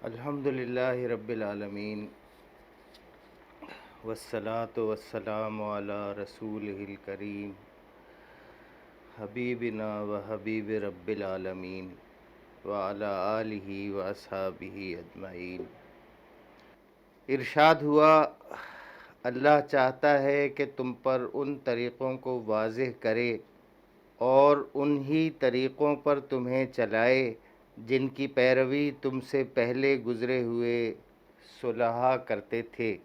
الحمدللہ رب العالمین والصلاة والسلام علی رسولہ الکریم حبیبنا و حبیب رب العالمین وعلی آلہ و اصحابہ اجمعین۔ ارشاد ہوا، اللہ چاہتا ہے کہ تم پر ان طریقوں کو واضح کرے اور انہی طریقوں پر تمہیں چلائے جن کی پیروی تم سے پہلے گزرے ہوئے صلحاء کرتے تھے۔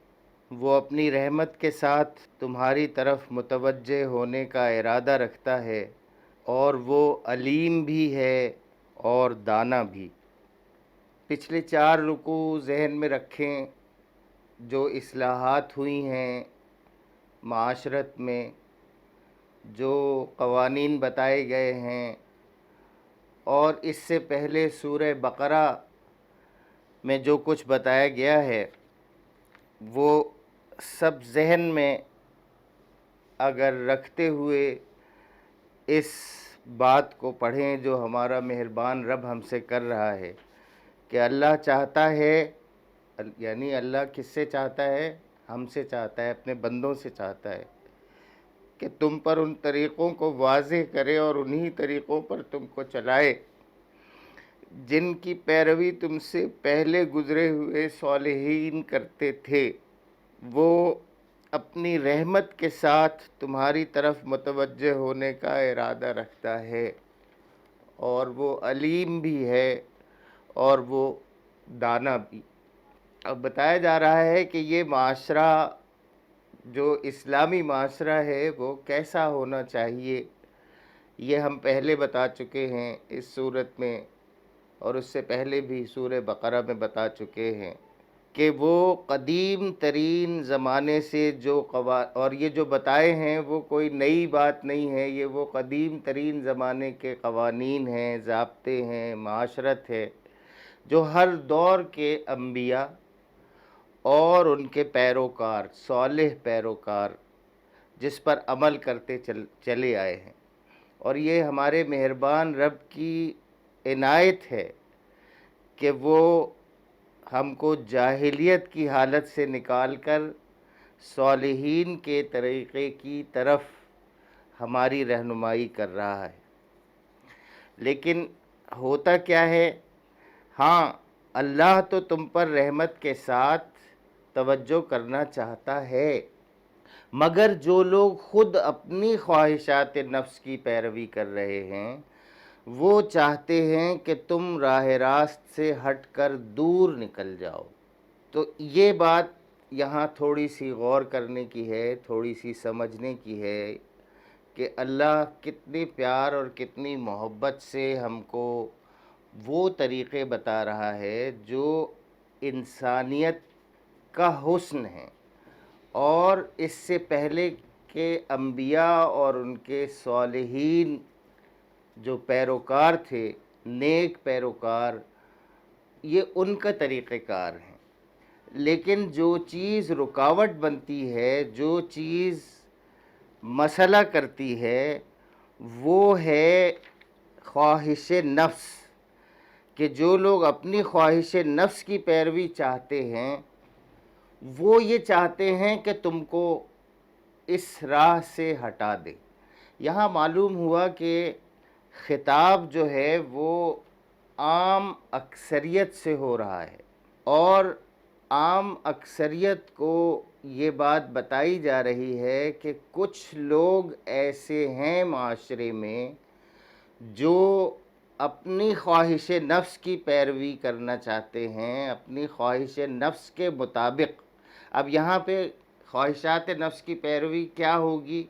وہ اپنی رحمت کے ساتھ تمہاری طرف متوجہ ہونے کا ارادہ رکھتا ہے، اور وہ علیم بھی ہے اور دانا بھی۔ پچھلے 4 رکوع ذہن میں رکھیں جو اصلاحات ہوئی ہیں معاشرت میں، جو قوانین بتائے گئے ہیں، اور اس سے پہلے سورہ بقرہ میں جو کچھ بتایا گیا ہے وہ سب ذہن میں اگر رکھتے ہوئے اس بات کو پڑھیں جو ہمارا مہربان رب ہم سے کر رہا ہے کہ اللہ چاہتا ہے، یعنی اللہ کس سے چاہتا ہے؟ ہم سے چاہتا ہے، اپنے بندوں سے چاہتا ہے کہ تم پر ان طریقوں کو واضح کرے اور انہی طریقوں پر تم کو چلائے جن کی پیروی تم سے پہلے گزرے ہوئے صالحین کرتے تھے۔ وہ اپنی رحمت کے ساتھ تمہاری طرف متوجہ ہونے کا ارادہ رکھتا ہے، اور وہ علیم بھی ہے اور وہ دانا بھی۔ اب بتایا جا رہا ہے کہ یہ معاشرہ جو اسلامی معاشرہ ہے وہ کیسا ہونا چاہیے، یہ ہم پہلے بتا چکے ہیں اس صورت میں، اور اس سے پہلے بھی سورہ بقرہ میں بتا چکے ہیں کہ وہ قدیم ترین زمانے سے جو اور یہ جو بتائے ہیں وہ کوئی نئی بات نہیں ہے، یہ وہ قدیم ترین زمانے کے قوانین ہیں، ضابطے ہیں، معاشرت ہے جو ہر دور کے انبیاء اور ان کے پیروکار، صالح پیروکار جس پر عمل کرتے چلے آئے ہیں۔ اور یہ ہمارے مہربان رب کی عنایت ہے کہ وہ ہم کو جاہلیت کی حالت سے نکال کر صالحین کے طریقے کی طرف ہماری رہنمائی کر رہا ہے۔ لیکن ہوتا کیا ہے؟ ہاں، اللہ تو تم پر رحمت کے ساتھ توجہ کرنا چاہتا ہے، مگر جو لوگ خود اپنی خواہشات نفس کی پیروی کر رہے ہیں وہ چاہتے ہیں کہ تم راہ راست سے ہٹ کر دور نکل جاؤ۔ تو یہ بات یہاں تھوڑی سی غور کرنے کی ہے، تھوڑی سی سمجھنے کی ہے کہ اللہ کتنی پیار اور کتنی محبت سے ہم کو وہ طریقے بتا رہا ہے جو انسانیت کا حسن ہے، اور اس سے پہلے کے انبیاء اور ان کے صالحین جو پیروکار تھے، نیک پیروکار، یہ ان کا طریقہ کار ہیں۔ لیکن جو چیز رکاوٹ بنتی ہے، جو چیز مسئلہ کرتی ہے، وہ ہے خواہش نفس، کہ جو لوگ اپنی خواہش نفس کی پیروی چاہتے ہیں وہ یہ چاہتے ہیں کہ تم کو اس راہ سے ہٹا دے۔ یہاں معلوم ہوا کہ خطاب جو ہے وہ عام اکثریت سے ہو رہا ہے، اور عام اکثریت کو یہ بات بتائی جا رہی ہے کہ کچھ لوگ ایسے ہیں معاشرے میں جو اپنی خواہش نفس کی پیروی کرنا چاہتے ہیں، اپنی خواہش نفس کے مطابق۔ اب یہاں پہ خواہشات نفس کی پیروی کیا ہوگی؟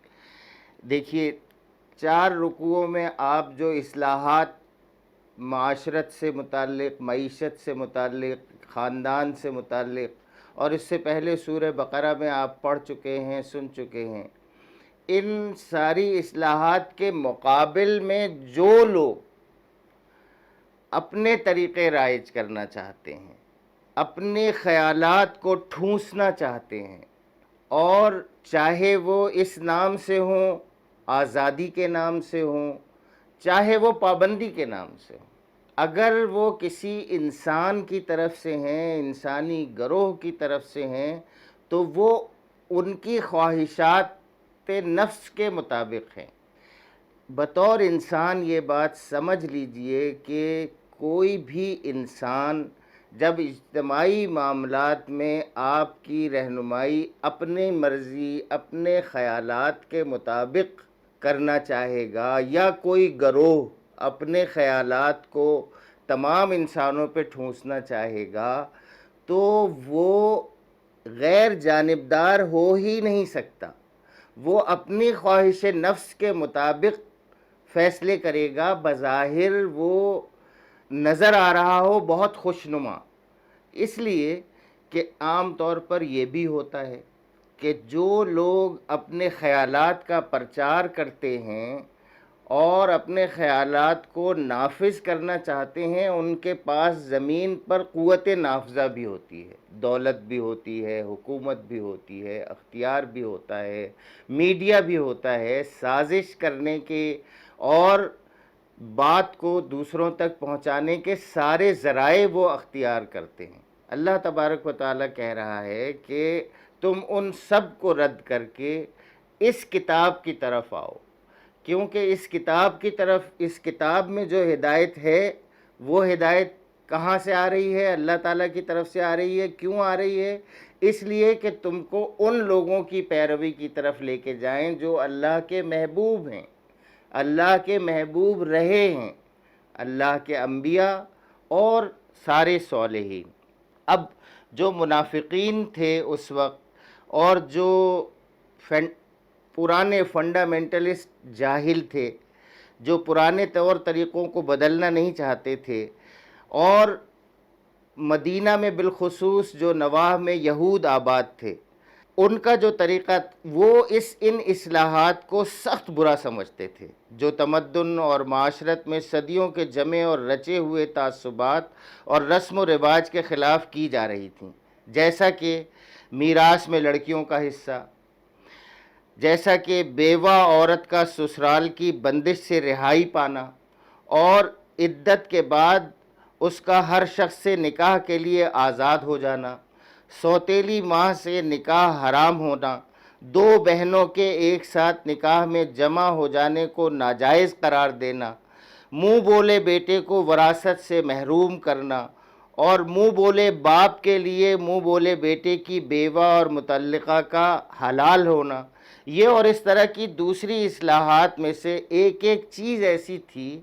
دیکھیے، 4 رکوعوں میں آپ جو اصلاحات معاشرت سے متعلق، معیشت سے متعلق، خاندان سے متعلق، اور اس سے پہلے سورہ بقرہ میں آپ پڑھ چکے ہیں، سن چکے ہیں، ان ساری اصلاحات کے مقابل میں جو لوگ اپنے طریقے رائج کرنا چاہتے ہیں، اپنے خیالات کو ٹھونسنا چاہتے ہیں، اور چاہے وہ اس نام سے ہوں، آزادی کے نام سے ہوں، چاہے وہ پابندی کے نام سے ہوں، اگر وہ کسی انسان کی طرف سے ہیں، انسانی گروہ کی طرف سے ہیں، تو وہ ان کی خواہشات نفس کے مطابق ہیں۔ بطور انسان یہ بات سمجھ لیجئے کہ کوئی بھی انسان جب اجتماعی معاملات میں آپ کی رہنمائی اپنے مرضی، اپنے خیالات کے مطابق کرنا چاہے گا، یا کوئی گروہ اپنے خیالات کو تمام انسانوں پہ ٹھونسنا چاہے گا، تو وہ غیر جانبدار ہو ہی نہیں سکتا۔ وہ اپنی خواہش نفس کے مطابق فیصلے کرے گا، بظاہر وہ نظر آ رہا ہو بہت خوشنما۔ اس لیے کہ عام طور پر یہ بھی ہوتا ہے کہ جو لوگ اپنے خیالات کا پرچار کرتے ہیں اور اپنے خیالات کو نافذ کرنا چاہتے ہیں، ان کے پاس زمین پر قوت نافذہ بھی ہوتی ہے، دولت بھی ہوتی ہے، حکومت بھی ہوتی ہے، اختیار بھی ہوتا ہے، میڈیا بھی ہوتا ہے، سازش کرنے کے اور بات کو دوسروں تک پہنچانے کے سارے ذرائع وہ اختیار کرتے ہیں۔ اللہ تبارک و تعالیٰ کہہ رہا ہے کہ تم ان سب کو رد کر کے اس کتاب کی طرف آؤ، کیونکہ اس کتاب میں جو ہدایت ہے وہ ہدایت کہاں سے آ رہی ہے؟ اللہ تعالیٰ کی طرف سے آ رہی ہے۔ کیوں آ رہی ہے؟ اس لیے کہ تم کو ان لوگوں کی پیروی کی طرف لے کے جائیں جو اللہ کے محبوب ہیں، اللہ کے محبوب رہے ہیں، اللہ کے انبیاء اور سارے صالحین۔ اب جو منافقین تھے اس وقت، اور جو پرانے فنڈامنٹلسٹ جاہل تھے، جو پرانے طور طریقوں کو بدلنا نہیں چاہتے تھے، اور مدینہ میں بالخصوص جو نواح میں یہود آباد تھے، ان کا جو طریقہ وہ ان اصلاحات کو سخت برا سمجھتے تھے، جو تمدن اور معاشرت میں صدیوں کے جمے اور رچے ہوئے تعصبات اور رسم و رواج کے خلاف کی جا رہی تھیں، جیسا کہ میراث میں لڑکیوں کا حصہ، جیسا کہ بیوہ عورت کا سسرال کی بندش سے رہائی پانا، اور عدت کے بعد اس کا ہر شخص سے نکاح کے لیے آزاد ہو جانا، سوتیلی ماں سے نکاح حرام ہونا، دو بہنوں کے ایک ساتھ نکاح میں جمع ہو جانے کو ناجائز قرار دینا، منہ بولے بیٹے کو وراثت سے محروم کرنا، اور منہ بولے باپ کے لیے منہ بولے بیٹے کی بیوہ اور مطلقہ کا حلال ہونا، یہ اور اس طرح کی دوسری اصلاحات میں سے ایک چیز ایسی تھی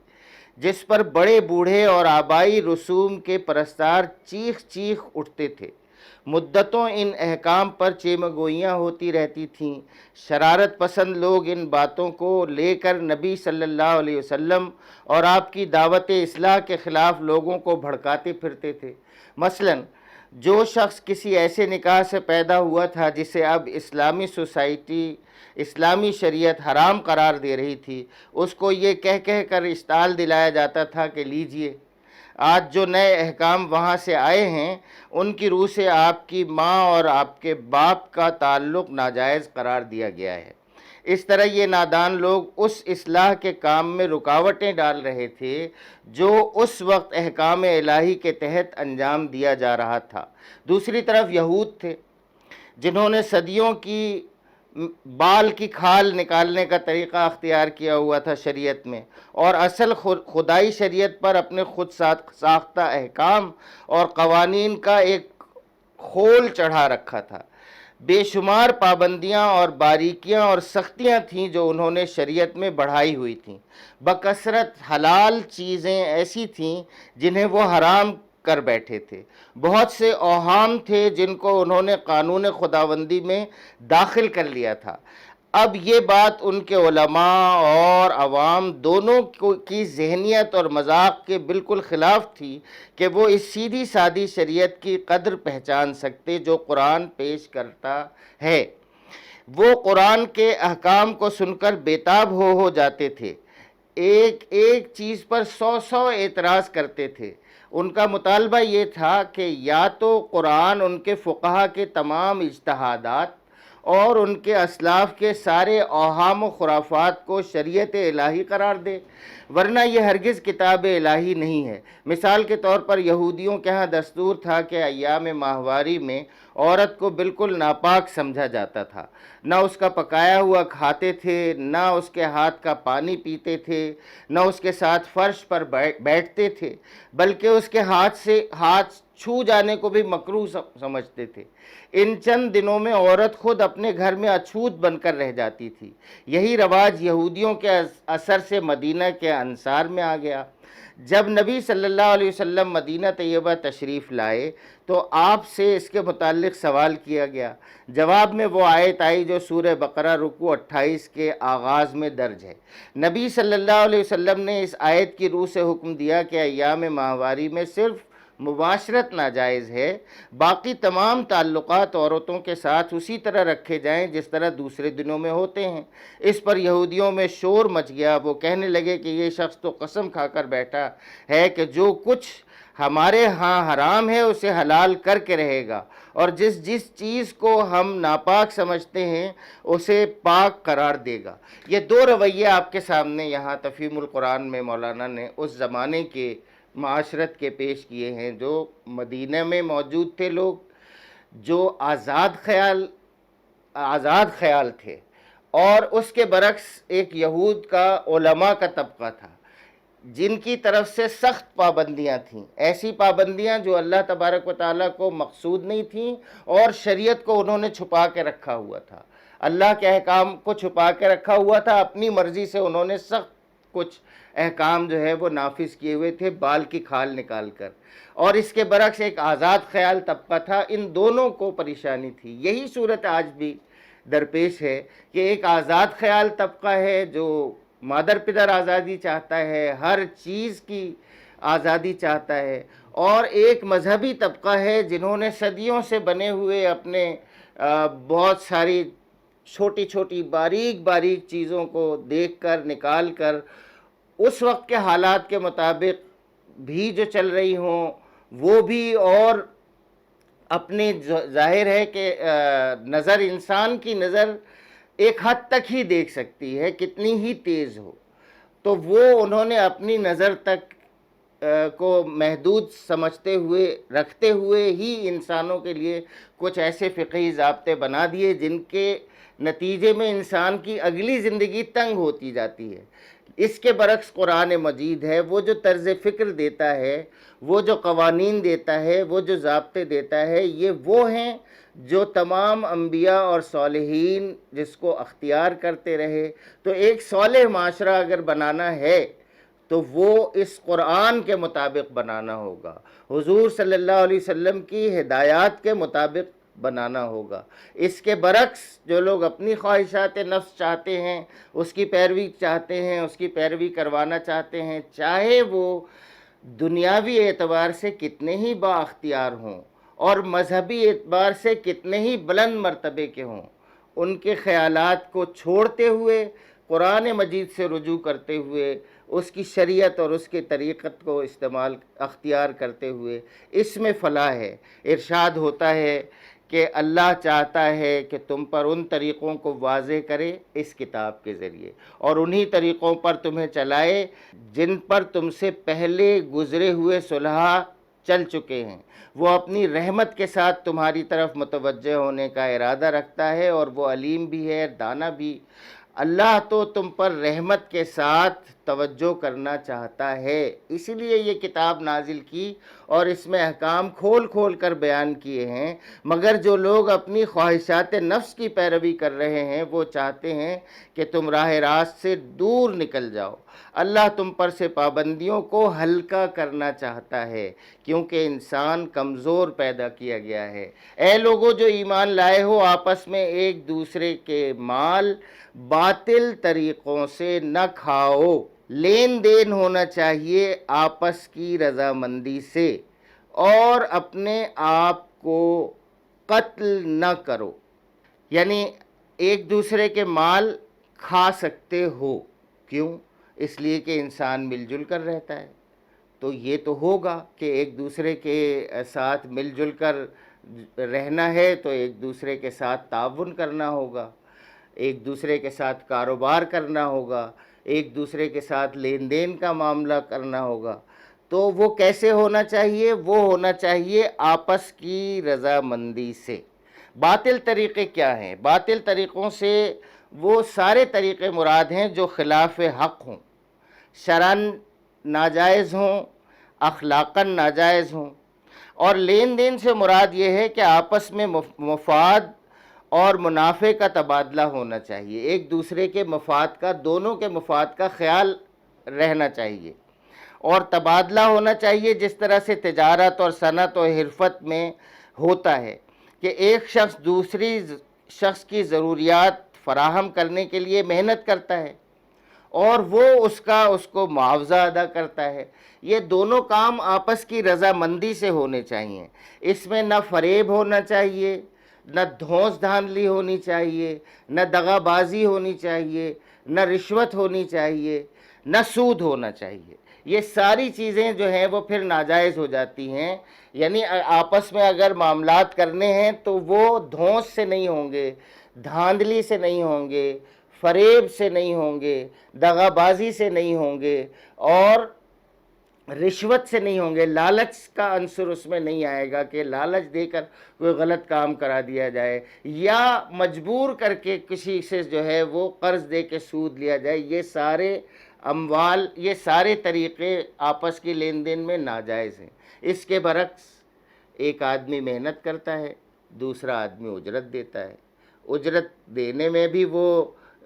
جس پر بڑے بوڑھے اور آبائی رسوم کے پرستار چیخ چیخ اٹھتے تھے۔ مدتوں ان احکام پر چیمگوئیاں ہوتی رہتی تھیں۔ شرارت پسند لوگ ان باتوں کو لے کر نبی صلی اللہ علیہ وسلم اور آپ کی دعوت اصلاح کے خلاف لوگوں کو بھڑکاتے پھرتے تھے۔ مثلاً جو شخص کسی ایسے نکاح سے پیدا ہوا تھا جسے اب اسلامی سوسائٹی، اسلامی شریعت حرام قرار دے رہی تھی، اس کو یہ کہہ کر اشتعال دلایا جاتا تھا کہ لیجئے، آج جو نئے احکام وہاں سے آئے ہیں ان کی روح سے آپ کی ماں اور آپ کے باپ کا تعلق ناجائز قرار دیا گیا ہے۔ اس طرح یہ نادان لوگ اس اصلاح کے کام میں رکاوٹیں ڈال رہے تھے جو اس وقت احکام الہی کے تحت انجام دیا جا رہا تھا۔ دوسری طرف یہود تھے جنہوں نے صدیوں کی بال کی کھال نکالنے کا طریقہ اختیار کیا ہوا تھا شریعت میں، اور اصل خدائی شریعت پر اپنے خود ساختہ احکام اور قوانین کا ایک خول چڑھا رکھا تھا۔ بے شمار پابندیاں اور باریکیاں اور سختیاں تھیں جو انہوں نے شریعت میں بڑھائی ہوئی تھیں۔ بکثرت حلال چیزیں ایسی تھیں جنہیں وہ حرام کر بیٹھے تھے۔ بہت سے اوہام تھے جن کو انہوں نے قانون خداوندی میں داخل کر لیا تھا۔ اب یہ بات ان کے علماء اور عوام دونوں کی ذہنیت اور مذاق کے بالکل خلاف تھی کہ وہ اس سیدھی سادی شریعت کی قدر پہچان سکتے جو قرآن پیش کرتا ہے۔ وہ قرآن کے احکام کو سن کر بیتاب ہو جاتے تھے، ایک چیز پر 100 اعتراض کرتے تھے۔ ان کا مطالبہ یہ تھا کہ یا تو قرآن ان کے فقہا کے تمام اجتہادات اور ان کے اسلاف کے سارے اوہام و خرافات کو شریعت الہی قرار دے، ورنہ یہ ہرگز کتاب الہی نہیں ہے۔ مثال کے طور پر یہودیوں کے ہاں دستور تھا کہ ایام ماہواری میں عورت کو بالکل ناپاک سمجھا جاتا تھا، نہ اس کا پکایا ہوا کھاتے تھے، نہ اس کے ہاتھ کا پانی پیتے تھے، نہ اس کے ساتھ فرش پر بیٹھتے تھے، بلکہ اس کے ہاتھ چھو جانے کو بھی مکروہ سمجھتے تھے۔ ان چند دنوں میں عورت خود اپنے گھر میں اچھوت بن کر رہ جاتی تھی۔ یہی رواج یہودیوں کے اثر سے مدینہ کے انصار میں آ گیا۔ جب نبی صلی اللہ علیہ وسلم مدینہ طیبہ تشریف لائے تو آپ سے اس کے متعلق سوال کیا گیا۔ جواب میں وہ آیت آئی جو سورہ بقرہ رکوع 28 کے آغاز میں درج ہے۔ نبی صلی اللہ علیہ وسلم نے اس آیت کی روح سے حکم دیا کہ ایام ماہواری میں صرف مباشرت ناجائز ہے، باقی تمام تعلقات عورتوں کے ساتھ اسی طرح رکھے جائیں جس طرح دوسرے دنوں میں ہوتے ہیں۔ اس پر یہودیوں میں شور مچ گیا، وہ کہنے لگے کہ یہ شخص تو قسم کھا کر بیٹھا ہے کہ جو کچھ ہمارے ہاں حرام ہے اسے حلال کر کے رہے گا، اور جس چیز کو ہم ناپاک سمجھتے ہیں اسے پاک قرار دے گا۔ یہ دو رویے آپ کے سامنے یہاں تفہیم القرآن میں مولانا نے اس زمانے کے معاشرت کے پیش کیے ہیں، جو مدینہ میں موجود تھے لوگ، جو آزاد خیال تھے، اور اس کے برعکس ایک یہود کا علماء کا طبقہ تھا جن کی طرف سے سخت پابندیاں تھیں، ایسی پابندیاں جو اللہ تبارک و تعالیٰ کو مقصود نہیں تھیں، اور شریعت کو انہوں نے چھپا کے رکھا ہوا تھا، اللہ کے احکام کو چھپا کے رکھا ہوا تھا، اپنی مرضی سے انہوں نے سخت کچھ احکام جو ہے وہ نافذ کیے ہوئے تھے بال کی کھال نکال کر، اور اس کے برعکس ایک آزاد خیال طبقہ تھا۔ ان دونوں کو پریشانی تھی۔ یہی صورت آج بھی درپیش ہے کہ ایک آزاد خیال طبقہ ہے جو مادر پدر آزادی چاہتا ہے، ہر چیز کی آزادی چاہتا ہے، اور ایک مذہبی طبقہ ہے جنہوں نے صدیوں سے بنے ہوئے اپنے بہت ساری چھوٹی چھوٹی باریک باریک چیزوں کو دیکھ کر نکال کر اس وقت کے حالات کے مطابق بھی جو چل رہی ہوں وہ بھی، اور اپنے ظاہر ہے کہ نظر، انسان کی نظر ایک حد تک ہی دیکھ سکتی ہے، کتنی ہی تیز ہو، تو وہ انہوں نے اپنی نظر تک کو محدود سمجھتے ہوئے رکھتے ہوئے ہی انسانوں کے لیے کچھ ایسے فقہی ضابطے بنا دیے جن کے نتیجے میں انسان کی اگلی زندگی تنگ ہوتی جاتی ہے۔ اس کے برعکس قرآن مجید ہے، وہ جو طرز فکر دیتا ہے، وہ جو قوانین دیتا ہے، وہ جو ضابطے دیتا ہے، یہ وہ ہیں جو تمام انبیاء اور صالحین جس کو اختیار کرتے رہے۔ تو ایک صالح معاشرہ اگر بنانا ہے تو وہ اس قرآن کے مطابق بنانا ہوگا، حضور صلی اللہ علیہ وسلم کی ہدایات کے مطابق بنانا ہوگا۔ اس کے برعکس جو لوگ اپنی خواہشات نفس چاہتے ہیں، اس کی پیروی چاہتے ہیں، اس کی پیروی کروانا چاہتے ہیں، چاہے وہ دنیاوی اعتبار سے کتنے ہی با اختیار ہوں اور مذہبی اعتبار سے کتنے ہی بلند مرتبے کے ہوں، ان کے خیالات کو چھوڑتے ہوئے، قرآن مجید سے رجوع کرتے ہوئے، اس کی شریعت اور اس کے طریقت کو اختیار کرتے ہوئے، اس میں فلاح ہے۔ ارشاد ہوتا ہے کہ اللہ چاہتا ہے کہ تم پر ان طریقوں کو واضح کرے اس کتاب کے ذریعے، اور انہی طریقوں پر تمہیں چلائے جن پر تم سے پہلے گزرے ہوئے صلحاء چل چکے ہیں۔ وہ اپنی رحمت کے ساتھ تمہاری طرف متوجہ ہونے کا ارادہ رکھتا ہے، اور وہ علیم بھی ہے، دانا بھی۔ اللہ تو تم پر رحمت کے ساتھ توجہ کرنا چاہتا ہے، اسی لیے یہ کتاب نازل کی اور اس میں احکام کھول کھول کر بیان کیے ہیں۔ مگر جو لوگ اپنی خواہشات نفس کی پیروی کر رہے ہیں وہ چاہتے ہیں کہ تم راہ راست سے دور نکل جاؤ۔ اللہ تم پر سے پابندیوں کو ہلکا کرنا چاہتا ہے، کیونکہ انسان کمزور پیدا کیا گیا ہے۔ اے لوگو جو ایمان لائے ہو، آپس میں ایک دوسرے کے مال باطل طریقوں سے نہ کھاؤ، لین دین ہونا چاہیے آپس کی رضامندی سے، اور اپنے آپ کو قتل نہ کرو۔ یعنی ایک دوسرے کے مال کھا سکتے ہو، کیوں؟ اس لیے کہ انسان مل جل کر رہتا ہے، تو یہ تو ہوگا کہ ایک دوسرے کے ساتھ مل جل کر رہنا ہے تو ایک دوسرے کے ساتھ تعاون کرنا ہوگا، ایک دوسرے کے ساتھ کاروبار کرنا ہوگا، ایک دوسرے کے ساتھ لین دین کا معاملہ کرنا ہوگا۔ تو وہ کیسے ہونا چاہیے؟ وہ ہونا چاہیے آپس کی رضامندی سے۔ باطل طریقے کیا ہیں؟ باطل طریقوں سے وہ سارے طریقے مراد ہیں جو خلاف حق ہوں، شرعاً ناجائز ہوں، اخلاقاً ناجائز ہوں۔ اور لین دین سے مراد یہ ہے کہ آپس میں مفاد اور منافع کا تبادلہ ہونا چاہیے، ایک دوسرے کے مفاد کا، دونوں کے مفاد کا خیال رہنا چاہیے اور تبادلہ ہونا چاہیے، جس طرح سے تجارت اور صنعت اور حرفت میں ہوتا ہے کہ ایک شخص دوسری شخص کی ضروریات فراہم کرنے کے لیے محنت کرتا ہے اور وہ اس کو معاوضہ ادا کرتا ہے۔ یہ دونوں کام آپس کی رضامندی سے ہونے چاہیے، اس میں نہ فریب ہونا چاہیے، نہ دھونس دھاندلی ہونی چاہیے، نہ دغا بازی ہونی چاہیے، نہ رشوت ہونی چاہیے، نہ سود ہونا چاہیے۔ یہ ساری چیزیں جو ہیں وہ پھر ناجائز ہو جاتی ہیں۔ یعنی آپس میں اگر معاملات کرنے ہیں تو وہ دھونس سے نہیں ہوں گے، دھاندلی سے نہیں ہوں گے، فریب سے نہیں ہوں گے، دغا بازی سے نہیں ہوں گے اور رشوت سے نہیں ہوں گے، لالچ کا عنصر اس میں نہیں آئے گا کہ لالچ دے کر کوئی غلط کام کرا دیا جائے یا مجبور کر کے کسی سے جو ہے وہ قرض دے کے سود لیا جائے۔ یہ سارے اموال، یہ سارے طریقے آپس کی لین دین میں ناجائز ہیں۔ اس کے برعکس ایک آدمی محنت کرتا ہے، دوسرا آدمی اجرت دیتا ہے، اجرت دینے میں بھی وہ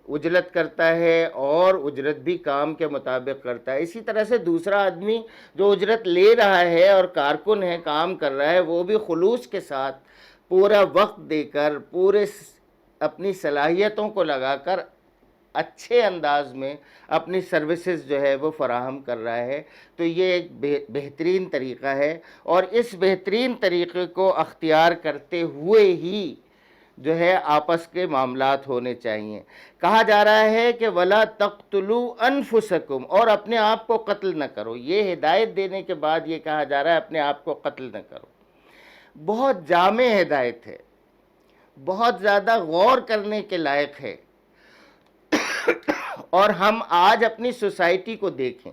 اجرت کرتا ہے اور اجرت بھی کام کے مطابق کرتا ہے۔ اسی طرح سے دوسرا آدمی جو اجرت لے رہا ہے اور کارکن ہے، کام کر رہا ہے، وہ بھی خلوص کے ساتھ پورا وقت دے کر، پورے اپنی صلاحیتوں کو لگا کر اچھے انداز میں اپنی سروسز جو ہے وہ فراہم کر رہا ہے۔ تو یہ ایک بہترین طریقہ ہے اور اس بہترین طریقے کو اختیار کرتے ہوئے ہی جو ہے آپس کے معاملات ہونے چاہیے۔ کہا جا رہا ہے کہ وَلَا تَقْتُلُوا أَنفُسَكُمْ، اور اپنے آپ کو قتل نہ کرو۔ یہ ہدایت دینے کے بعد یہ کہا جا رہا ہے اپنے آپ کو قتل نہ کرو۔ بہت جامع ہدایت ہے، بہت زیادہ غور کرنے کے لائق ہے۔ اور ہم آج اپنی سوسائٹی کو دیکھیں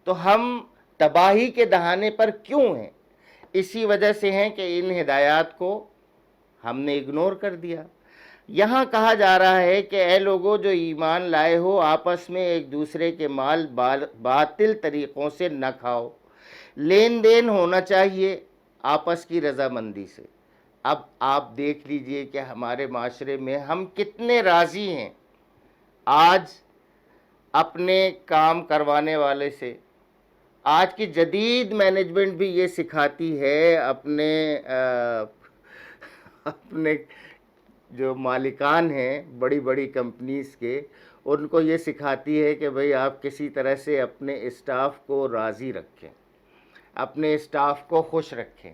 تو ہم تباہی کے دہانے پر کیوں ہیں؟ اسی وجہ سے ہیں کہ ان ہدایات کو ہم نے اگنور کر دیا۔ یہاں کہا جا رہا ہے کہ اے لوگو جو ایمان لائے ہو، آپس میں ایک دوسرے کے مال باطل طریقوں سے نہ کھاؤ، لین دین ہونا چاہیے آپس کی رضامندی سے۔ اب آپ دیکھ لیجئے کہ ہمارے معاشرے میں ہم کتنے راضی ہیں آج اپنے کام کروانے والے سے۔ آج کی جدید مینجمنٹ بھی یہ سکھاتی ہے اپنے جو مالکان ہیں بڑی بڑی کمپنیز کے، ان کو یہ سکھاتی ہے کہ بھئی آپ کسی طرح سے اپنے اسٹاف کو راضی رکھیں، اپنے اسٹاف کو خوش رکھیں،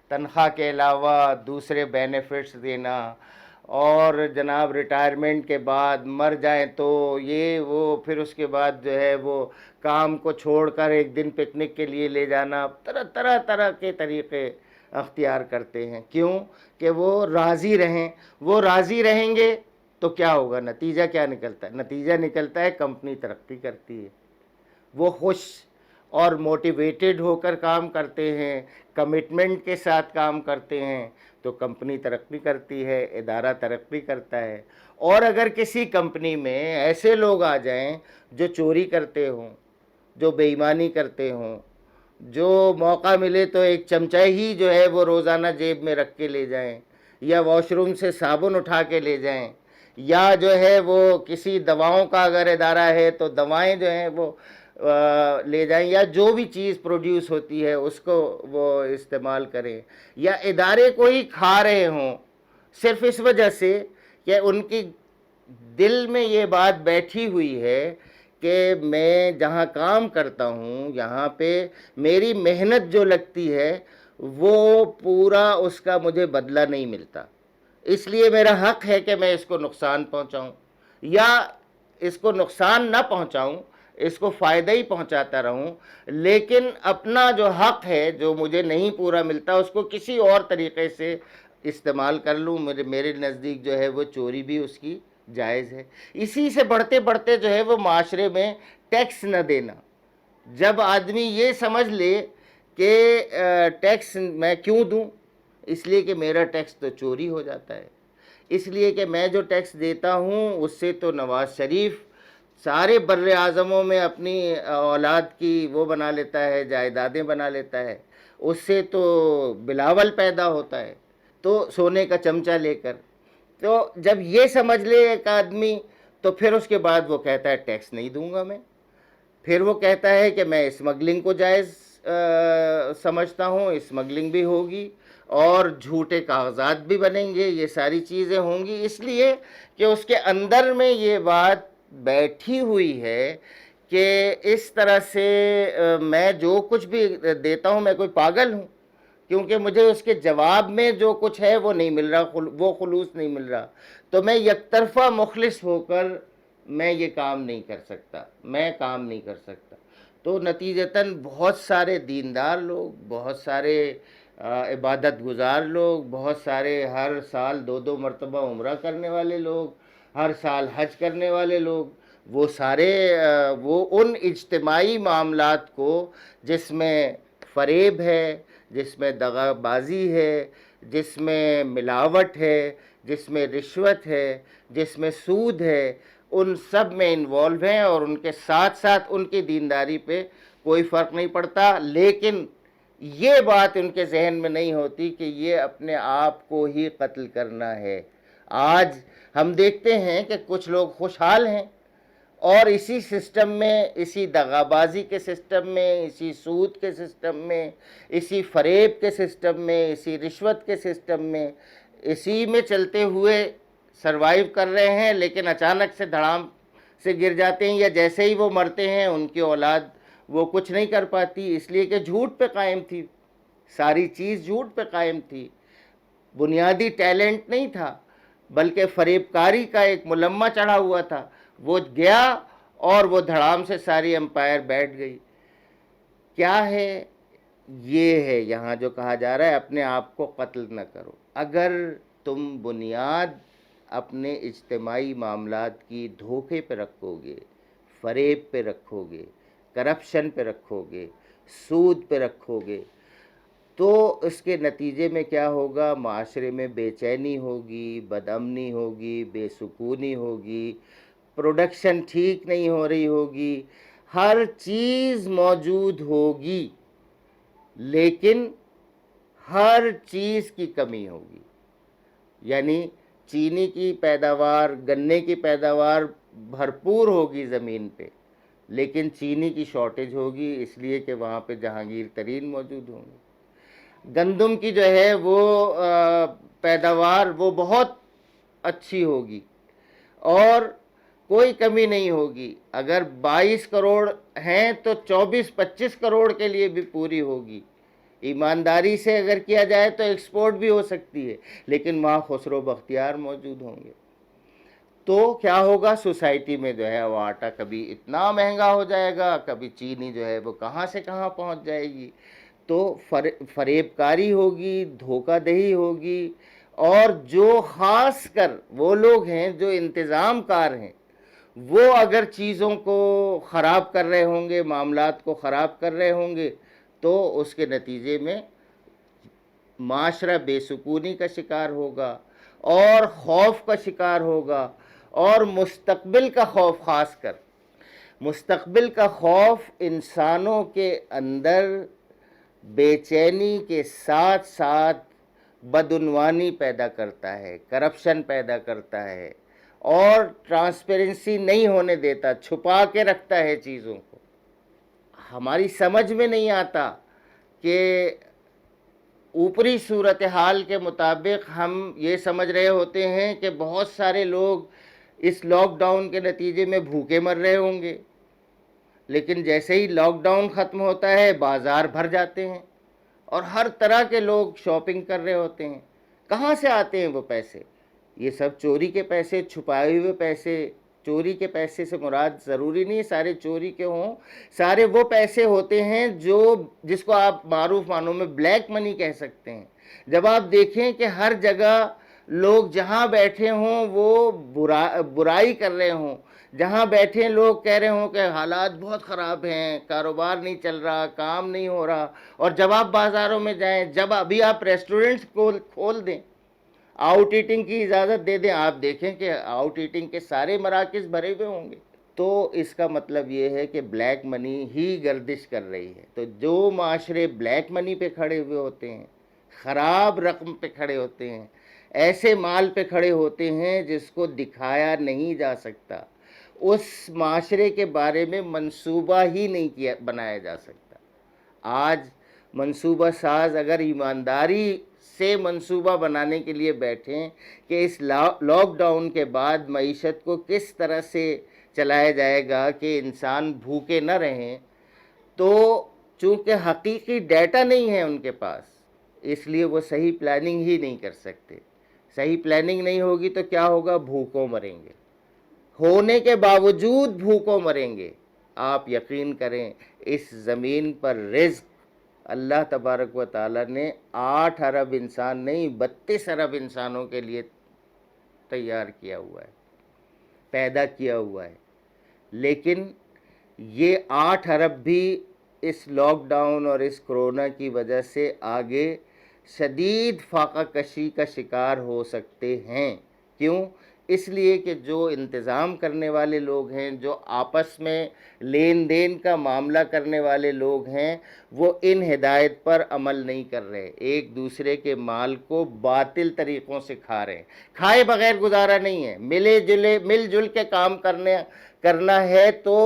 تنخواہ کے علاوہ دوسرے بینیفٹس دینا، اور جناب ریٹائرمنٹ کے بعد مر جائیں تو یہ وہ پھر اس کے بعد جو ہے وہ کام کو چھوڑ کر ایک دن پکنک کے لیے لے جانا، طرح طرح کے طریقے اختیار کرتے ہیں۔ کیوں؟ کہ وہ راضی رہیں۔ وہ راضی رہیں گے تو کیا ہوگا؟ نتیجہ کیا نکلتا ہے؟ نتیجہ نکلتا ہے کمپنی ترقی کرتی ہے۔ وہ خوش اور موٹیویٹڈ ہو کر کام کرتے ہیں، کمٹمنٹ کے ساتھ کام کرتے ہیں تو کمپنی ترقی کرتی ہے، ادارہ ترقی کرتا ہے۔ اور اگر کسی کمپنی میں ایسے لوگ آ جائیں جو چوری کرتے ہوں، جو بے ایمانی کرتے ہوں، جو موقع ملے تو ایک چمچہ ہی جو ہے وہ روزانہ جیب میں رکھ کے لے جائیں، یا واش روم سے صابن اٹھا کے لے جائیں، یا جو ہے وہ کسی دواؤں کا اگر ادارہ ہے تو دوائیں جو ہیں وہ لے جائیں، یا جو بھی چیز پروڈیوس ہوتی ہے اس کو وہ استعمال کریں، یا ادارے کو ہی کھا رہے ہوں صرف اس وجہ سے کہ ان کی دل میں یہ بات بیٹھی ہوئی ہے کہ میں جہاں کام کرتا ہوں یہاں پہ میری محنت جو لگتی ہے وہ پورا اس کا مجھے بدلہ نہیں ملتا، اس لیے میرا حق ہے کہ میں اس کو نقصان پہنچاؤں، یا اس کو نقصان نہ پہنچاؤں، اس کو فائدہ ہی پہنچاتا رہوں، لیکن اپنا جو حق ہے جو مجھے نہیں پورا ملتا اس کو کسی اور طریقے سے استعمال کر لوں، میرے نزدیک جو ہے وہ چوری بھی اس کی جائز ہے۔ اسی سے بڑھتے بڑھتے جو ہے وہ معاشرے میں ٹیکس نہ دینا۔ جب آدمی یہ سمجھ لے کہ ٹیکس میں کیوں دوں، اس لیے کہ میرا ٹیکس تو چوری ہو جاتا ہے، اس لیے کہ میں جو ٹیکس دیتا ہوں اس سے تو نواز شریف سارے بر اعظموں میں اپنی اولاد کی وہ بنا لیتا ہے، جائیدادیں بنا لیتا ہے، اس سے تو بلاول پیدا ہوتا ہے تو سونے کا چمچہ لے کر۔ تو جب یہ سمجھ لے ایک آدمی تو پھر اس کے بعد وہ کہتا ہے ٹیکس نہیں دوں گا میں، پھر وہ کہتا ہے کہ میں اسمگلنگ کو جائز سمجھتا ہوں، اسمگلنگ بھی ہوگی اور جھوٹے کاغذات بھی بنیں گے، یہ ساری چیزیں ہوں گی، اس لیے کہ اس کے اندر میں یہ بات بیٹھی ہوئی ہے کہ اس طرح سے میں جو کچھ بھی دیتا ہوں میں کوئی پاگل ہوں، کیونکہ مجھے اس کے جواب میں جو کچھ ہے وہ نہیں مل رہا، وہ خلوص نہیں مل رہا، تو میں یک طرفہ مخلص ہو کر میں یہ کام نہیں کر سکتا، میں کام نہیں کر سکتا۔ تو نتیجتاً بہت سارے دیندار لوگ، بہت سارے عبادت گزار لوگ، بہت سارے ہر سال 2 مرتبہ عمرہ کرنے والے لوگ، ہر سال حج کرنے والے لوگ، وہ سارے وہ ان اجتماعی معاملات کو جس میں فریب ہے، جس میں دغا بازی ہے، جس میں ملاوٹ ہے، جس میں رشوت ہے، جس میں سود ہے، ان سب میں انوالو ہیں، اور ان کے ساتھ ساتھ ان کی دینداری پہ کوئی فرق نہیں پڑتا، لیکن یہ بات ان کے ذہن میں نہیں ہوتی کہ یہ اپنے آپ کو ہی قتل کرنا ہے۔ آج ہم دیکھتے ہیں کہ کچھ لوگ خوشحال ہیں اور اسی سسٹم میں، اسی دغابازی کے سسٹم میں، اسی سود کے سسٹم میں، اسی فریب کے سسٹم میں، اسی رشوت کے سسٹم میں، اسی میں چلتے ہوئے سروائیو کر رہے ہیں، لیکن اچانک سے دھڑام سے گر جاتے ہیں، یا جیسے ہی وہ مرتے ہیں ان کی اولاد وہ کچھ نہیں کر پاتی، اس لیے کہ جھوٹ پہ قائم تھی، ساری چیز جھوٹ پہ قائم تھی، بنیادی ٹیلنٹ نہیں تھا، بلکہ فریب کاری کا ایک ملمہ چڑھا ہوا تھا، وہ گیا اور وہ دھڑام سے ساری امپائر بیٹھ گئی۔ کیا ہے؟ یہ ہے یہاں جو کہا جا رہا ہے اپنے آپ کو قتل نہ کرو۔ اگر تم بنیاد اپنے اجتماعی معاملات کی دھوکے پہ رکھو گے، فریب پہ رکھو گے، کرپشن پہ رکھو گے، سود پہ رکھو گے، تو اس کے نتیجے میں کیا ہوگا؟ معاشرے میں بے چینی ہوگی، بد امنی ہوگی، بے سکونی ہوگی، پروڈکشن ٹھیک نہیں ہو رہی ہوگی، ہر چیز موجود ہوگی لیکن ہر چیز کی کمی ہوگی۔ یعنی چینی کی پیداوار، گنے کی پیداوار بھرپور ہوگی زمین پہ، لیکن چینی کی شارٹیج ہوگی، اس لیے کہ وہاں پہ جہانگیر ترین موجود ہوں گے۔ گندم کی جو ہے وہ پیداوار وہ بہت اچھی ہوگی اور کوئی کمی نہیں ہوگی، اگر 22 کروڑ ہیں تو 24-25 کروڑ کے لیے بھی پوری ہوگی، ایمانداری سے اگر کیا جائے تو ایکسپورٹ بھی ہو سکتی ہے، لیکن وہاں خسرو بختیار موجود ہوں گے۔ تو کیا ہوگا؟ سوسائٹی میں جو ہے وہ آٹا کبھی اتنا مہنگا ہو جائے گا، کبھی چینی جو ہے وہ کہاں سے کہاں پہنچ جائے گی، تو فریب کاری ہوگی، دھوکہ دہی ہوگی، اور جو خاص کر وہ لوگ ہیں جو انتظام کار ہیں، وہ اگر چیزوں کو خراب کر رہے ہوں گے، معاملات کو خراب کر رہے ہوں گے، تو اس کے نتیجے میں معاشرہ بے سکونی کا شکار ہوگا اور خوف کا شکار ہوگا، اور مستقبل کا خوف، خاص کر مستقبل کا خوف انسانوں کے اندر بے چینی کے ساتھ ساتھ بدعنوانی پیدا کرتا ہے، کرپشن پیدا کرتا ہے، اور ٹرانسپیرنسی نہیں ہونے دیتا، چھپا کے رکھتا ہے چیزوں کو۔ ہماری سمجھ میں نہیں آتا کہ اوپری صورتحال کے مطابق ہم یہ سمجھ رہے ہوتے ہیں کہ بہت سارے لوگ اس لاک ڈاؤن کے نتیجے میں بھوکے مر رہے ہوں گے، لیکن جیسے ہی لاک ڈاؤن ختم ہوتا ہے بازار بھر جاتے ہیں اور ہر طرح کے لوگ شاپنگ کر رہے ہوتے ہیں۔ کہاں سے آتے ہیں وہ پیسے؟ یہ سب چوری کے پیسے، چھپائے ہوئے پیسے چوری کے پیسے سے مراد ضروری نہیں سارے چوری کے ہوں، سارے وہ پیسے ہوتے ہیں جس کو آپ معروف معنوں میں بلیک منی کہہ سکتے ہیں۔ جب آپ دیکھیں کہ ہر جگہ لوگ جہاں بیٹھے ہوں وہ برائی کر رہے ہوں، جہاں بیٹھے لوگ کہہ رہے ہوں کہ حالات بہت خراب ہیں، کاروبار نہیں چل رہا، کام نہیں ہو رہا، اور جب آپ بازاروں میں جائیں، جب ابھی آپ ریسٹورنٹس کھول دیں، آؤٹ ایٹنگ کی اجازت دے دیں، آپ دیکھیں کہ آؤٹ ایٹنگ کے سارے مراکز بھرے ہوئے ہوں گے۔ تو اس کا مطلب یہ ہے کہ بلیک منی ہی گردش کر رہی ہے۔ تو جو معاشرے بلیک منی پہ کھڑے ہوئے ہوتے ہیں، خراب رقم پہ کھڑے ہوتے ہیں، ایسے مال پہ کھڑے ہوتے ہیں جس کو دکھایا نہیں جا سکتا، اس معاشرے کے بارے میں منصوبہ ہی نہیں بنایا جا سکتا۔ آج منصوبہ ساز اگر ایمانداری سے منصوبہ بنانے کے لیے بیٹھیں کہ اس لاک ڈاؤن کے بعد معیشت کو کس طرح سے چلایا جائے گا کہ انسان بھوکے نہ رہیں، تو چونکہ حقیقی ڈیٹا نہیں ہے ان کے پاس، اس لیے وہ صحیح پلاننگ ہی نہیں کر سکتے۔ صحیح پلاننگ نہیں ہوگی تو کیا ہوگا؟ بھوکوں مریں گے، ہونے کے باوجود بھوکوں مریں گے۔ آپ یقین کریں اس زمین پر رزق اللہ تبارک و تعالیٰ نے 8 ارب انسان نہیں 32 ارب انسانوں کے لیے تیار کیا ہوا ہے، پیدا کیا ہوا ہے، لیکن یہ 8 ارب بھی اس لاک ڈاؤن اور اس کرونا کی وجہ سے آگے شدید فاقہ کشی کا شکار ہو سکتے ہیں۔ کیوں؟ اس لیے کہ جو انتظام کرنے والے لوگ ہیں، جو آپس میں لین دین کا معاملہ کرنے والے لوگ ہیں، وہ ان ہدایت پر عمل نہیں کر رہے، ایک دوسرے کے مال کو باطل طریقوں سے کھا رہے ہیں۔ کھائے بغیر گزارا نہیں ہے، مل جل کے کام کرنا ہے تو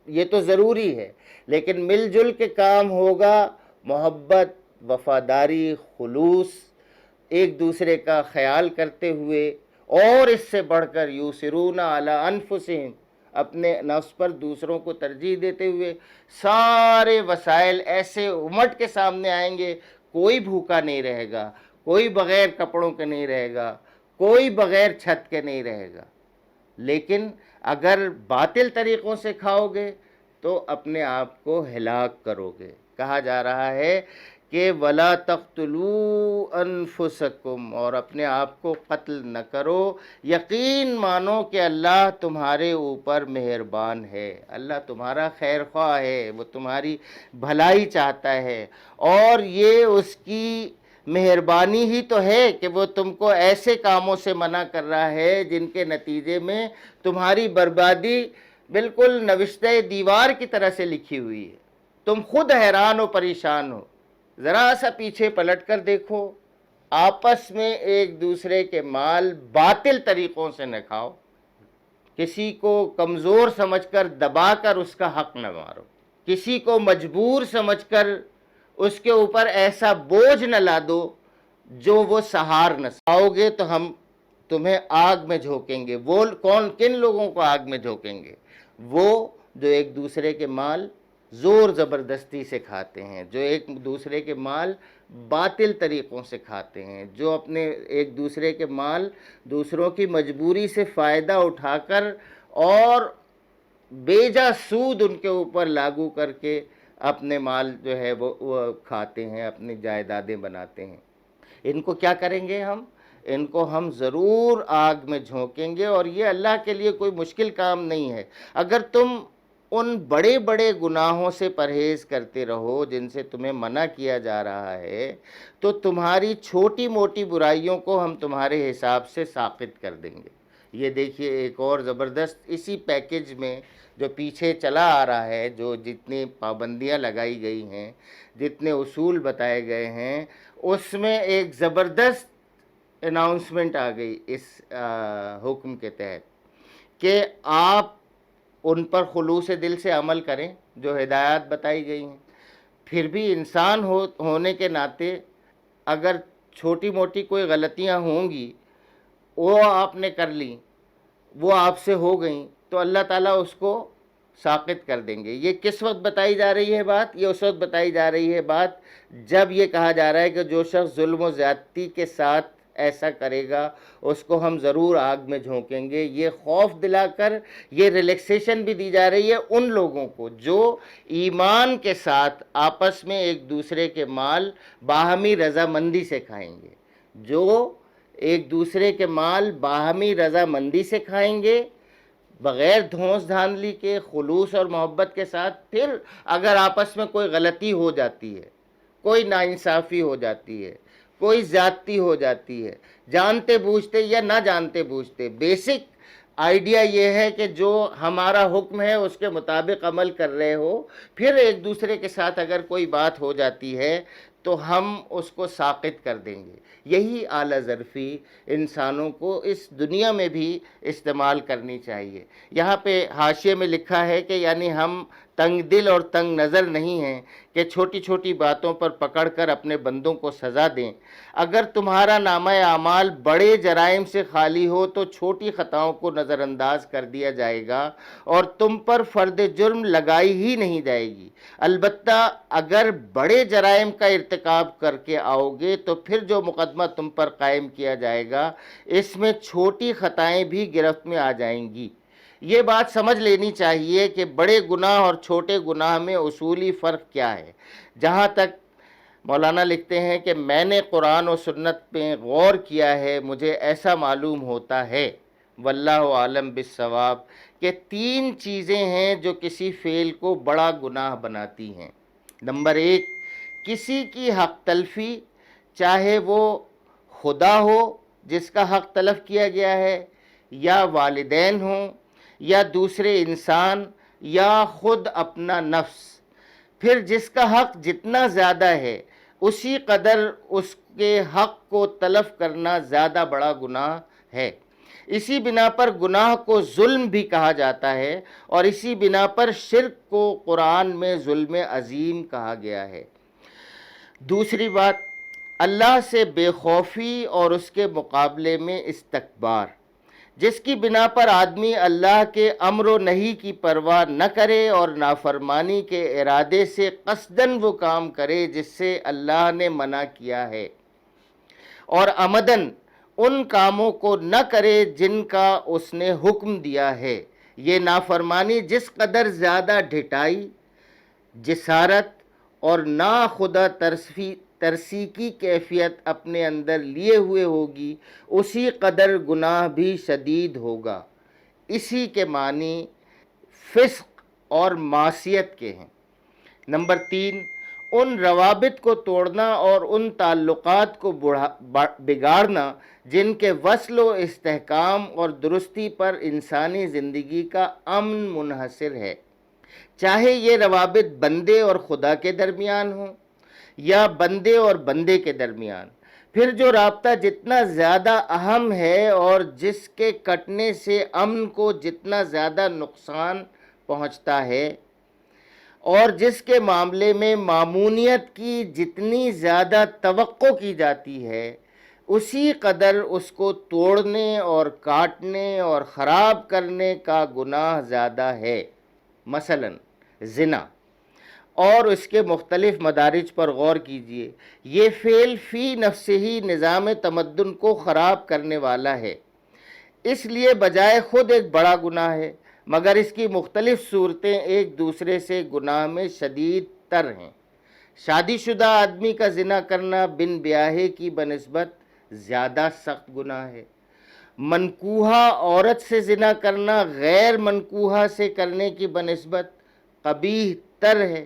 یہ تو ضروری ہے، لیکن مل جل کے کام ہوگا، محبت، وفاداری، خلوص، ایک دوسرے کا خیال کرتے ہوئے، اور اس سے بڑھ کر یوسرون علی انفسہم، اپنے نفس پر دوسروں کو ترجیح دیتے ہوئے سارے وسائل ایسے امٹ کے سامنے آئیں گے، کوئی بھوکا نہیں رہے گا، کوئی بغیر کپڑوں کے نہیں رہے گا، کوئی بغیر چھت کے نہیں رہے گا۔ لیکن اگر باطل طریقوں سے کھاؤ گے تو اپنے آپ کو ہلاک کرو گے۔ کہا جا رہا ہے کہ وَلَا تَقْتُلُوا أَنفُسَكُمْ، اور اپنے آپ کو قتل نہ کرو، یقین مانو کہ اللہ تمہارے اوپر مہربان ہے، اللہ تمہارا خیر خواہ ہے، وہ تمہاری بھلائی چاہتا ہے، اور یہ اس کی مہربانی ہی تو ہے کہ وہ تم کو ایسے کاموں سے منع کر رہا ہے جن کے نتیجے میں تمہاری بربادی بالکل نوشتہ دیوار کی طرح سے لکھی ہوئی ہے۔ تم خود حیران و پریشان ہو، ذرا سا پیچھے پلٹ کر دیکھو، آپس میں ایک دوسرے کے مال باطل طریقوں سے نہ کھاؤ، کسی کو کمزور سمجھ کر دبا کر اس کا حق نہ مارو، کسی کو مجبور سمجھ کر اس کے اوپر ایسا بوجھ نہ لا دو جو وہ سہار نہ سکے گے تو ہم تمہیں آگ میں جھونکیں گے۔ وہ کن لوگوں کو آگ میں جھونکیں گے؟ وہ جو ایک دوسرے کے مال زور زبردستی سے کھاتے ہیں، جو ایک دوسرے کے مال باطل طریقوں سے کھاتے ہیں، جو اپنے ایک دوسرے کے مال دوسروں کی مجبوری سے فائدہ اٹھا کر اور بیجا سود ان کے اوپر لاگو کر کے اپنے مال جو ہے وہ کھاتے ہیں، اپنی جائیدادیں بناتے ہیں۔ ان کو کیا کریں گے ہم؟ ان کو ہم ضرور آگ میں جھونکیں گے، اور یہ اللہ کے لیے کوئی مشکل کام نہیں ہے۔ اگر تم ان بڑے بڑے گناہوں سے پرہیز کرتے رہو جن سے تمہیں منع کیا جا رہا ہے، تو تمہاری چھوٹی موٹی برائیوں کو ہم تمہارے حساب سے ساقط کر دیں گے۔ یہ دیکھیے ایک اور زبردست اسی پیکج میں جو پیچھے چلا آ رہا ہے، جو جتنی پابندیاں لگائی گئی ہیں، جتنے اصول بتائے گئے ہیں، اس میں ایک زبردست اناؤنسمنٹ آ گئی اس حکم کے تحت کہ آپ ان پر خلوص دل سے عمل کریں جو ہدایات بتائی گئی ہیں۔ پھر بھی انسان ہونے کے ناطے اگر چھوٹی موٹی کوئی غلطیاں ہوں گی، وہ آپ نے کر لیں، وہ آپ سے ہو گئیں، تو اللہ تعالیٰ اس کو ساقط کر دیں گے۔ یہ کس وقت بتائی جا رہی ہے بات؟ یہ اس وقت بتائی جا رہی ہے بات جب یہ کہا جا رہا ہے کہ جو شخص ظلم و زیادتی کے ساتھ ایسا کرے گا اس کو ہم ضرور آگ میں جھونکیں گے. یہ خوف دلا کر یہ ریلیکسیشن بھی دی جا رہی ہے ان لوگوں کو جو ایمان کے ساتھ آپس میں ایک دوسرے کے مال باہمی رضامندی سے کھائیں گے. جو ایک دوسرے کے مال باہمی رضامندی سے کھائیں گے بغیر دھونس دھاندلی کے، خلوص اور محبت کے ساتھ. پھر اگر آپس میں کوئی غلطی ہو جاتی ہے، کوئی ناانصافی ہو جاتی ہے، کوئی زیادتی ہو جاتی ہے، جانتے بوجھتے یا نہ جانتے بوجھتے، بیسک آئیڈیا یہ ہے کہ جو ہمارا حکم ہے اس کے مطابق عمل کر رہے ہو. پھر ایک دوسرے کے ساتھ اگر کوئی بات ہو جاتی ہے تو ہم اس کو ساقط کر دیں گے. یہی اعلیٰ ظرفی انسانوں کو اس دنیا میں بھی استعمال کرنی چاہیے. یہاں پہ حاشیے میں لکھا ہے کہ یعنی ہم تنگ دل اور تنگ نظر نہیں ہیں کہ چھوٹی چھوٹی باتوں پر پکڑ کر اپنے بندوں کو سزا دیں. اگر تمہارا نامہ اعمال بڑے جرائم سے خالی ہو تو چھوٹی خطاؤں کو نظر انداز کر دیا جائے گا اور تم پر فرد جرم لگائی ہی نہیں جائے گی. البتہ اگر بڑے جرائم کا ارتکاب کر کے آؤ گے تو پھر جو مقدمہ تم پر قائم کیا جائے گا اس میں چھوٹی خطائیں بھی گرفت میں آ جائیں گی. یہ بات سمجھ لینی چاہیے کہ بڑے گناہ اور چھوٹے گناہ میں اصولی فرق کیا ہے. جہاں تک مولانا لکھتے ہیں کہ میں نے قرآن و سنت پہ غور کیا ہے، مجھے ایسا معلوم ہوتا ہے واللہ عالم بالصواب کہ 3 چیزیں ہیں جو کسی فعل کو بڑا گناہ بناتی ہیں. نمبر 1، کسی کی حق تلفی، چاہے وہ خدا ہو جس کا حق تلف کیا گیا ہے، یا والدین ہوں، یا دوسرے انسان، یا خود اپنا نفس. پھر جس کا حق جتنا زیادہ ہے اسی قدر اس کے حق کو تلف کرنا زیادہ بڑا گناہ ہے. اسی بنا پر گناہ کو ظلم بھی کہا جاتا ہے اور اسی بنا پر شرک کو قرآن میں ظلم عظیم کہا گیا ہے. دوسری بات، اللہ سے بے خوفی اور اس کے مقابلے میں استکبار، جس کی بنا پر آدمی اللہ کے امر و نہی کی پرواہ نہ کرے اور نافرمانی کے ارادے سے قصداً وہ کام کرے جس سے اللہ نے منع کیا ہے، اور عمداً ان کاموں کو نہ کرے جن کا اس نے حکم دیا ہے. یہ نافرمانی جس قدر زیادہ ڈھٹائی، جسارت اور ناخدا ترسی کی کیفیت اپنے اندر لیے ہوئے ہوگی اسی قدر گناہ بھی شدید ہوگا. اسی کے معنی فسق اور معصیت کے ہیں. نمبر 3، ان روابط کو توڑنا اور ان تعلقات کو بگاڑنا جن کے وصل و استحکام اور درستی پر انسانی زندگی کا امن منحصر ہے، چاہے یہ روابط بندے اور خدا کے درمیان ہوں یا بندے اور بندے کے درمیان. پھر جو رابطہ جتنا زیادہ اہم ہے اور جس کے کٹنے سے امن کو جتنا زیادہ نقصان پہنچتا ہے اور جس کے معاملے میں مامونیت کی جتنی زیادہ توقع کی جاتی ہے اسی قدر اس کو توڑنے اور کاٹنے اور خراب کرنے کا گناہ زیادہ ہے. مثلا زنا اور اس کے مختلف مدارج پر غور کیجئے. یہ فعل فی نفسہ ہی نظام تمدن کو خراب کرنے والا ہے، اس لیے بجائے خود ایک بڑا گناہ ہے، مگر اس کی مختلف صورتیں ایک دوسرے سے گناہ میں شدید تر ہیں. شادی شدہ آدمی کا زنا کرنا بن بیاہے کی بنسبت زیادہ سخت گناہ ہے. منکوحہ عورت سے زنا کرنا غیر منکوحہ سے کرنے کی بنسبت قبیح تر ہے.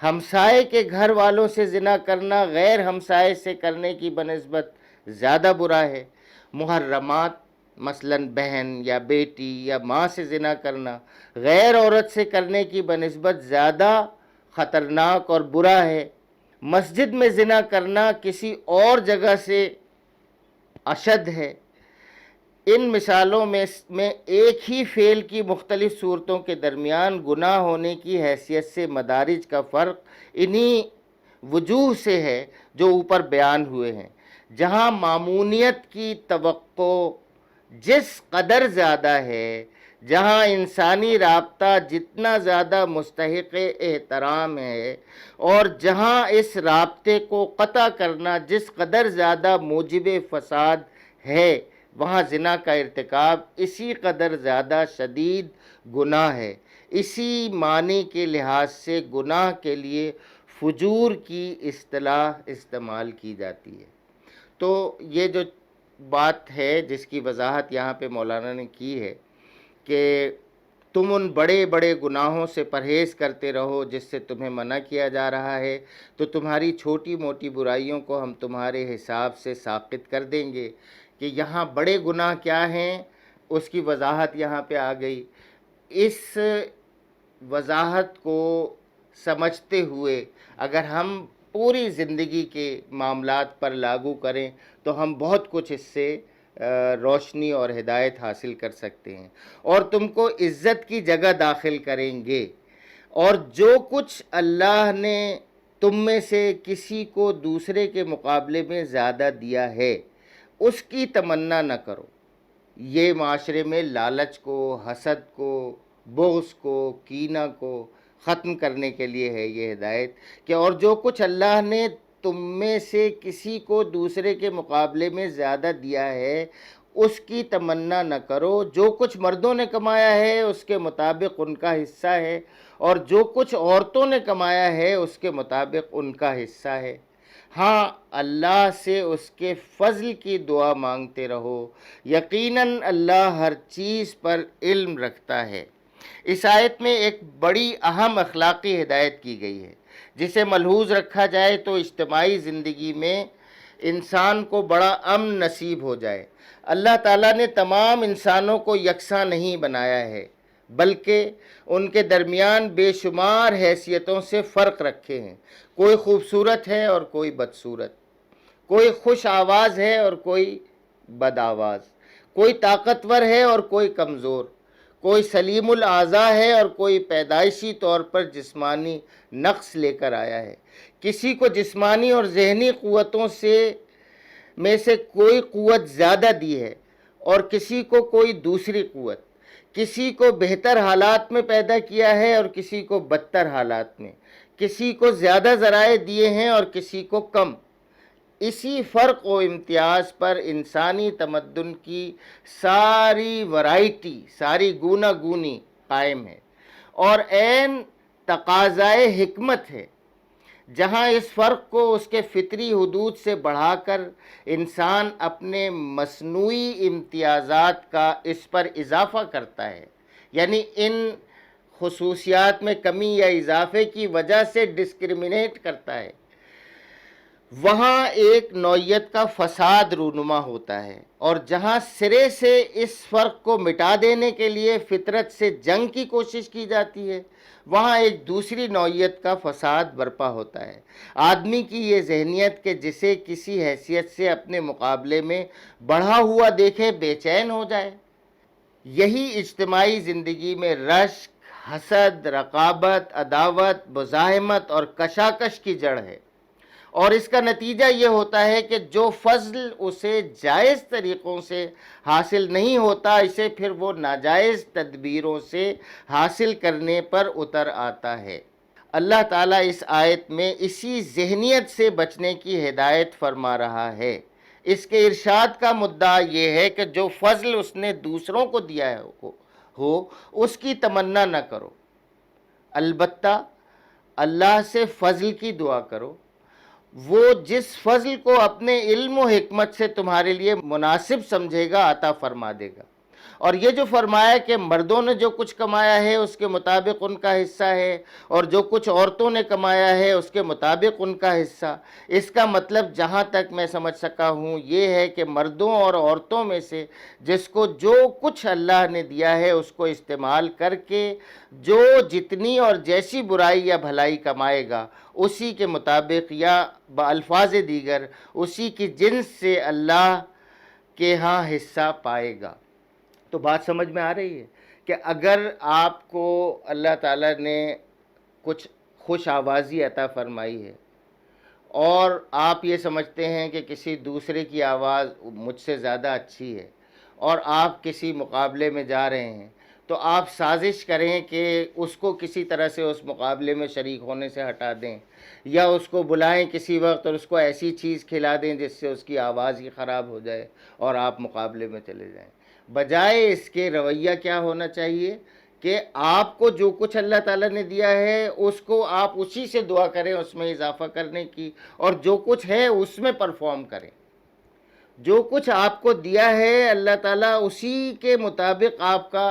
ہمسائے کے گھر والوں سے زنا کرنا غیر ہمسائے سے کرنے کی بنسبت زیادہ برا ہے. محرمات مثلا بہن یا بیٹی یا ماں سے زنا کرنا غیر عورت سے کرنے کی بنسبت زیادہ خطرناک اور برا ہے. مسجد میں زنا کرنا کسی اور جگہ سے اشد ہے. ان مثالوں میں ایک ہی فعل کی مختلف صورتوں کے درمیان گناہ ہونے کی حیثیت سے مدارج کا فرق انہی وجوہ سے ہے جو اوپر بیان ہوئے ہیں. جہاں مامونیت کی توقع جس قدر زیادہ ہے، جہاں انسانی رابطہ جتنا زیادہ مستحق احترام ہے، اور جہاں اس رابطے کو قطع کرنا جس قدر زیادہ موجب فساد ہے، وہاں زنا کا ارتکاب اسی قدر زیادہ شدید گناہ ہے۔ اسی معنی کے لحاظ سے گناہ کے لیے فجور کی اصطلاح استعمال کی جاتی ہے۔ تو یہ جو بات ہے جس کی وضاحت یہاں پہ مولانا نے کی ہے کہ تم ان بڑے بڑے گناہوں سے پرہیز کرتے رہو جس سے تمہیں منع کیا جا رہا ہے، تو تمہاری چھوٹی موٹی برائیوں کو ہم تمہارے حساب سے ساقط کر دیں گے۔ کہ یہاں بڑے گناہ کیا ہیں اس کی وضاحت یہاں پہ آ گئی۔ اس وضاحت کو سمجھتے ہوئے اگر ہم پوری زندگی کے معاملات پر لاگو کریں تو ہم بہت کچھ اس سے روشنی اور ہدایت حاصل کر سکتے ہیں، اور تم کو عزت کی جگہ داخل کریں گے۔ اور جو کچھ اللہ نے تم میں سے کسی کو دوسرے کے مقابلے میں زیادہ دیا ہے اس کی تمنا نہ کرو۔ یہ معاشرے میں لالچ کو، حسد کو، بغض کو، کینہ کو ختم کرنے کے لیے ہے یہ ہدایت کہ اور جو کچھ اللہ نے تم میں سے کسی کو دوسرے کے مقابلے میں زیادہ دیا ہے اس کی تمنا نہ کرو۔ جو کچھ مردوں نے کمایا ہے اس کے مطابق ان کا حصہ ہے، اور جو کچھ عورتوں نے کمایا ہے اس کے مطابق ان کا حصہ ہے۔ ہاں، اللہ سے اس کے فضل کی دعا مانگتے رہو، یقیناً اللہ ہر چیز پر علم رکھتا ہے۔ اس آیت میں ایک بڑی اہم اخلاقی ہدایت کی گئی ہے جسے ملحوظ رکھا جائے تو اجتماعی زندگی میں انسان کو بڑا امن نصیب ہو جائے۔ اللہ تعالیٰ نے تمام انسانوں کو یکساں نہیں بنایا ہے، بلکہ ان کے درمیان بے شمار حیثیتوں سے فرق رکھے ہیں۔ کوئی خوبصورت ہے اور کوئی بدصورت، کوئی خوش آواز ہے اور کوئی بد آواز، کوئی طاقتور ہے اور کوئی کمزور، کوئی سلیم الاعضاء ہے اور کوئی پیدائشی طور پر جسمانی نقص لے کر آیا ہے۔ کسی کو جسمانی اور ذہنی قوتوں میں سے کوئی قوت زیادہ دی ہے اور کسی کو کوئی دوسری قوت، کسی کو بہتر حالات میں پیدا کیا ہے اور کسی کو بدتر حالات میں، کسی کو زیادہ ذرائع دیے ہیں اور کسی کو کم۔ اسی فرق و امتیاز پر انسانی تمدن کی ساری ورائٹی، ساری گوناگونی قائم ہے، اور عین تقاضائے حکمت ہے۔ جہاں اس فرق کو اس کے فطری حدود سے بڑھا کر انسان اپنے مصنوعی امتیازات کا اس پر اضافہ کرتا ہے، یعنی ان خصوصیات میں کمی یا اضافے کی وجہ سے ڈسکرمنیٹ کرتا ہے، وہاں ایک نوعیت کا فساد رونما ہوتا ہے۔ اور جہاں سرے سے اس فرق کو مٹا دینے کے لیے فطرت سے جنگ کی کوشش کی جاتی ہے، وہاں ایک دوسری نوعیت کا فساد برپا ہوتا ہے۔ آدمی کی یہ ذہنیت کہ جسے کسی حیثیت سے اپنے مقابلے میں بڑھا ہوا دیکھے بے چین ہو جائے، یہی اجتماعی زندگی میں رشک، حسد، رقابت، عداوت، مزاحمت اور کشاکش کی جڑ ہے۔ اور اس کا نتیجہ یہ ہوتا ہے کہ جو فضل اسے جائز طریقوں سے حاصل نہیں ہوتا، اسے پھر وہ ناجائز تدبیروں سے حاصل کرنے پر اتر آتا ہے۔ اللہ تعالیٰ اس آیت میں اسی ذہنیت سے بچنے کی ہدایت فرما رہا ہے۔ اس کے ارشاد کا مدعا یہ ہے کہ جو فضل اس نے دوسروں کو دیا ہو اس کی تمنا نہ کرو، البتہ اللہ سے فضل کی دعا کرو۔ وہ جس فضل کو اپنے علم و حکمت سے تمہارے لیے مناسب سمجھے گا عطا فرما دے گا۔ اور یہ جو فرمایا کہ مردوں نے جو کچھ کمایا ہے اس کے مطابق ان کا حصہ ہے، اور جو کچھ عورتوں نے کمایا ہے اس کے مطابق ان کا حصہ، اس کا مطلب جہاں تک میں سمجھ سکا ہوں یہ ہے کہ مردوں اور عورتوں میں سے جس کو جو کچھ اللہ نے دیا ہے اس کو استعمال کر کے جو جتنی اور جیسی برائی یا بھلائی کمائے گا اسی کے مطابق یا بالفاظ دیگر اسی کی جنس سے اللہ کے ہاں حصہ پائے گا۔ تو بات سمجھ میں آ رہی ہے کہ اگر آپ کو اللہ تعالیٰ نے کچھ خوش آوازی عطا فرمائی ہے اور آپ یہ سمجھتے ہیں کہ کسی دوسرے کی آواز مجھ سے زیادہ اچھی ہے، اور آپ کسی مقابلے میں جا رہے ہیں، تو آپ سازش کریں کہ اس کو کسی طرح سے اس مقابلے میں شریک ہونے سے ہٹا دیں، یا اس کو بلائیں کسی وقت اور اس کو ایسی چیز کھلا دیں جس سے اس کی آواز ہی خراب ہو جائے اور آپ مقابلے میں چلے جائیں۔ بجائے اس کے رویہ کیا ہونا چاہیے کہ آپ کو جو کچھ اللہ تعالیٰ نے دیا ہے اس کو آپ اسی سے دعا کریں، اس میں اضافہ کرنے کی، اور جو کچھ ہے اس میں پرفارم کریں۔ جو کچھ آپ کو دیا ہے اللہ تعالیٰ اسی کے مطابق آپ کا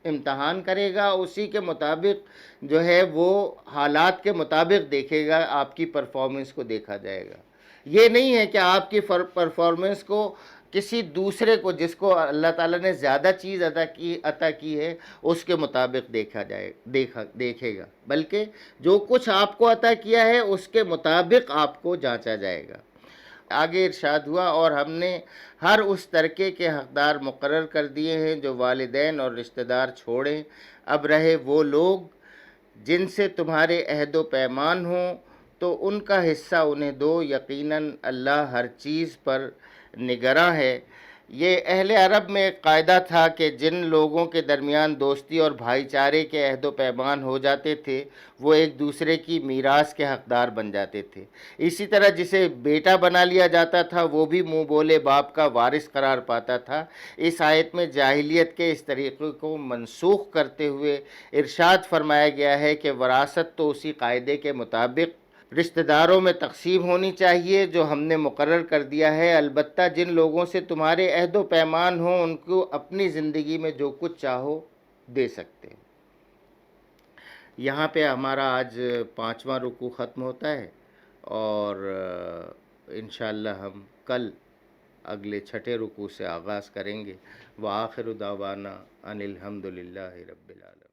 امتحان کرے گا، اسی کے مطابق جو ہے وہ حالات کے مطابق دیکھے گا، آپ کی پرفارمنس کو دیکھا جائے گا۔ یہ نہیں ہے کہ آپ کی پرفارمنس کو کسی دوسرے کو جس کو اللہ تعالیٰ نے زیادہ چیز عطا کی ہے اس کے مطابق دیکھے گا، بلکہ جو کچھ آپ کو عطا کیا ہے اس کے مطابق آپ کو جانچا جائے گا۔ آگے ارشاد ہوا، اور ہم نے ہر اس ترکے کے حقدار مقرر کر دیے ہیں جو والدین اور رشتہ دار چھوڑیں، اب رہے وہ لوگ جن سے تمہارے عہد و پیمان ہوں تو ان کا حصہ انہیں دو، یقیناً اللہ ہر چیز پر نگراں ہے۔ یہ اہل عرب میں ایک قاعدہ تھا کہ جن لوگوں کے درمیان دوستی اور بھائی چارے کے عہد و پیمان ہو جاتے تھے وہ ایک دوسرے کی میراث کے حقدار بن جاتے تھے۔ اسی طرح جسے بیٹا بنا لیا جاتا تھا وہ بھی منہ بولے باپ کا وارث قرار پاتا تھا۔ اس آیت میں جاہلیت کے اس طریقے کو منسوخ کرتے ہوئے ارشاد فرمایا گیا ہے کہ وراثت تو اسی قاعدے کے مطابق رشتہ داروں میں تقسیم ہونی چاہیے جو ہم نے مقرر کر دیا ہے، البتہ جن لوگوں سے تمہارے عہد و پیمان ہوں ان کو اپنی زندگی میں جو کچھ چاہو دے سکتے ہیں۔ یہاں پہ ہمارا آج 5واں رکوع ختم ہوتا ہے، اور انشاءاللہ ہم کل اگلے 6 رکوع سے آغاز کریں گے۔ وآخر دعوانا ان الحمد للہ رب العالمین۔